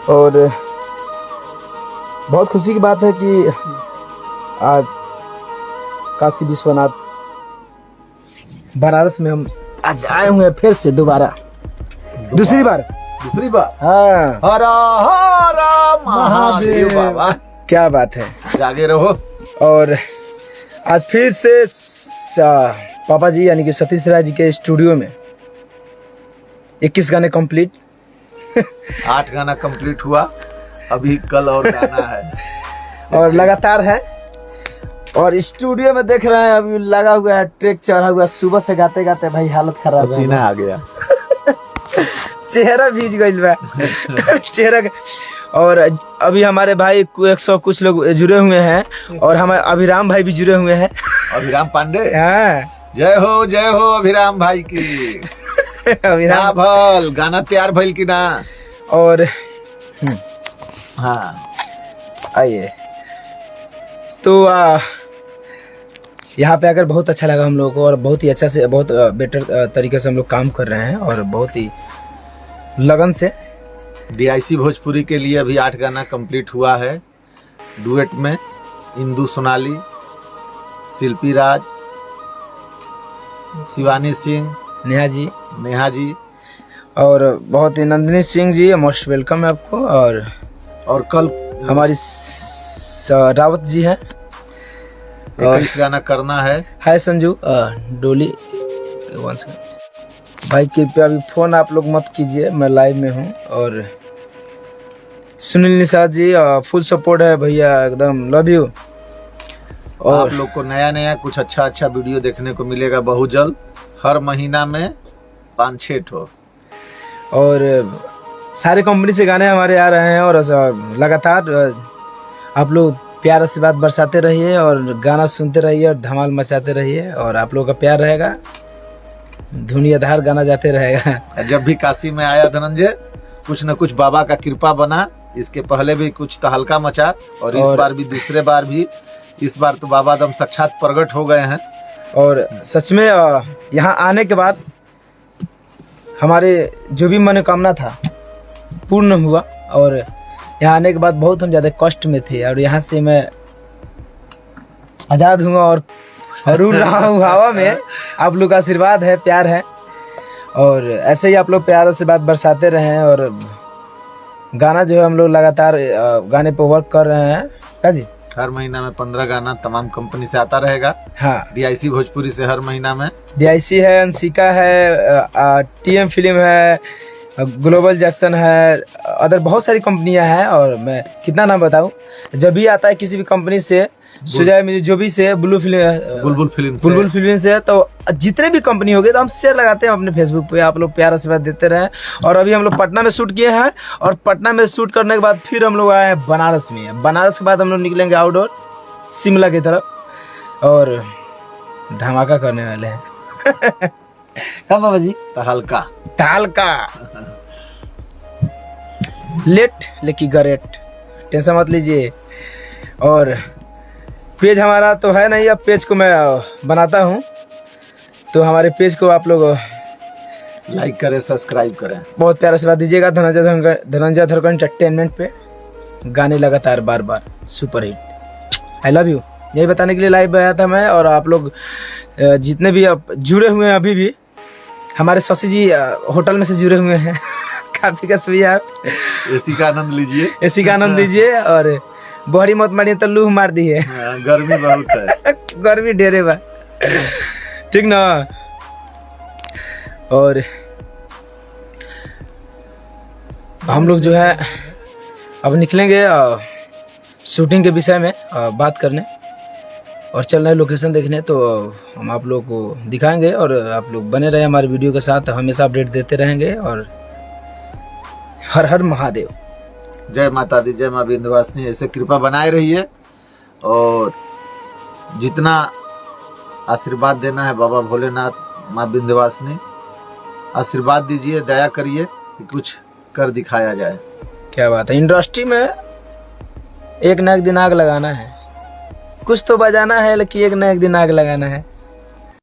और बहुत खुशी की बात है कि आज काशी विश्वनाथ बनारस में हम आज आए हुए हैं फिर से दोबारा दूसरी बार हाँ। हर हर महादेव बाबा, क्या बात है, जागे रहो। और आज फिर से पापा जी यानी कि सतीश राय जी के स्टूडियो में 21 गाने कंप्लीट 8 गाना कंप्लीट हुआ, अभी कल और गाना है और लगातार है। और स्टूडियो में देख रहे हैं अभी लगा हुआ है, ट्रैक चढ़ा हुआ, सुबह से गाते गाते भाई हालत खराब है, पसीना आ गया चेहरा भीज गइल बा चेहरा। और अभी हमारे भाई 100 कुछ लोग जुड़े हुए हैं और हमारे अभिराम भाई भी जुड़े हुए हैं। अभिराम पांडे, हाँ जय हो अभिराम भाई की। अभिराम भल गाना तैयार भइल की ना। और हाँ आइए तो यहाँ पे आकर बहुत अच्छा लगा हम लोगों को और बहुत ही अच्छा से बहुत बेटर तरीके से हम लोग काम कर रहे हैं और बहुत ही लगन से। DIC भोजपुरी के लिए अभी 8 गाना कंप्लीट हुआ है, डुएट में इंदु सोनाली, शिल्पी राज, शिवानी सिंह, नेहा जी और बहुत ही नंदिनी सिंह जी, मोस्ट वेलकम है आपको। और कल हमारी रावत जी हैं, 21 गाना करना है। हाय संजू डोली भाई, कृपया अभी फोन आप लोग मत कीजिए, मैं लाइव में हूँ। और सुनील निषाद जी फुल सपोर्ट है भैया, एकदम लव यू। और आप लोग को नया कुछ अच्छा वीडियो देखने को मिलेगा बहुत जल्द, हर महीना में 5-6 ठो। और सारे कंपनी से गाने हमारे आ रहे हैं और लगातार आप लोग प्यार से बात बरसाते रहिए और गाना सुनते रहिए और धमाल मचाते रहिए और आप लोगों का प्यार रहेगा, धुनियाधार गाना जाते रहेगा। जब भी काशी में आया धनंजय, कुछ न कुछ बाबा का कृपा बना। इसके पहले भी कुछ तहलका मचा और इस बार भी, दूसरे बार भी, इस बार तो बाबा दम साक्षात प्रकट हो गए हैं। और सच में यहाँ आने के बाद हमारे जो भी मनोकामना था पूर्ण हुआ और यहाँ आने के बाद बहुत हम ज़्यादा कष्ट में थे और यहाँ से मैं आज़ाद हुआ और उड़ रहा हूँ हवा में। आप लोग का आशीर्वाद है, प्यार है और ऐसे ही आप लोग प्यार से बात बरसाते रहें। और गाना जो है हम लोग लगातार गाने पे वर्क कर रहे हैं क्या जी। हर महीना में 15 गाना तमाम कंपनी से आता रहेगा। हाँ, DIC भोजपुरी से हर महीना में DIC है, अंशिका है, TM फिल्म है, ग्लोबल जैक्सन है, अदर बहुत सारी कंपनियां हैं। और मैं कितना नाम बताऊं, जब भी आता है किसी भी कंपनी से, सुजय म्यूजिक जो भी से, बुलबुल फिल्म से, तो जितने भी कंपनी हो गए तो हम शेयर लगाते हैं अपने फेसबुक पे। आप लोग प्यार आशीर्वाद देते रहें। और अभी हम लोग पटना में शूट किए हैं और पटना में शूट करने के बाद फिर हम लोग आए हैं बनारस में। बनारस के बाद हम लोग निकलेंगे आउटडोर शिमला की तरफ और धमाका करने वाले हैं। कब बाबा जी? तहलका लेट लेकिन गरेट, टेंशन मत लीजिए। और पेज हमारा तो है नहीं, अब पेज को मैं बनाता हूँ, तो हमारे पेज को आप लोग लाइक करें, सब्सक्राइब करें, बहुत प्यारा से बात दीजिएगा। धनंजय धरकर एंटरटेनमेंट पे गाने लगातार बार बार super hit. I love you, यही बताने के लिए लाइव आया था मैं। और आप लोग जितने भी अब जुड़े हुए हैं, अभी भी हमारे शशि जी होटल में से जुड़े हुए हैं काफी कस भैया, एसी का आनंद लीजिए और बहरी मत मारिए तो लूह मार दी है। गर्मी बहुत है गर्मी ढेरे बा, ठीक ना। और हम लोग जो है अब निकलेंगे शूटिंग के विषय में बात करने और चल रहे लोकेशन देखने, तो हम आप लोग को दिखाएंगे और आप लोग बने रहे हमारे वीडियो के साथ, हमेशा अपडेट देते रहेंगे। और हर हर महादेव, जय माता दी, जय माँ विंध्यवासिनी। ऐसे कृपा बनाए रहिए और जितना आशीर्वाद देना है बाबा भोलेनाथ, माँ विंध्यवासिनी, आशीर्वाद दीजिए, दया करिए कि कुछ कर दिखाया जाए। क्या बात है, इंडस्ट्री में एक न एक दिन आग लगाना है, कुछ तो बजाना है, लेकिन एक न एक दिन आग लगाना है।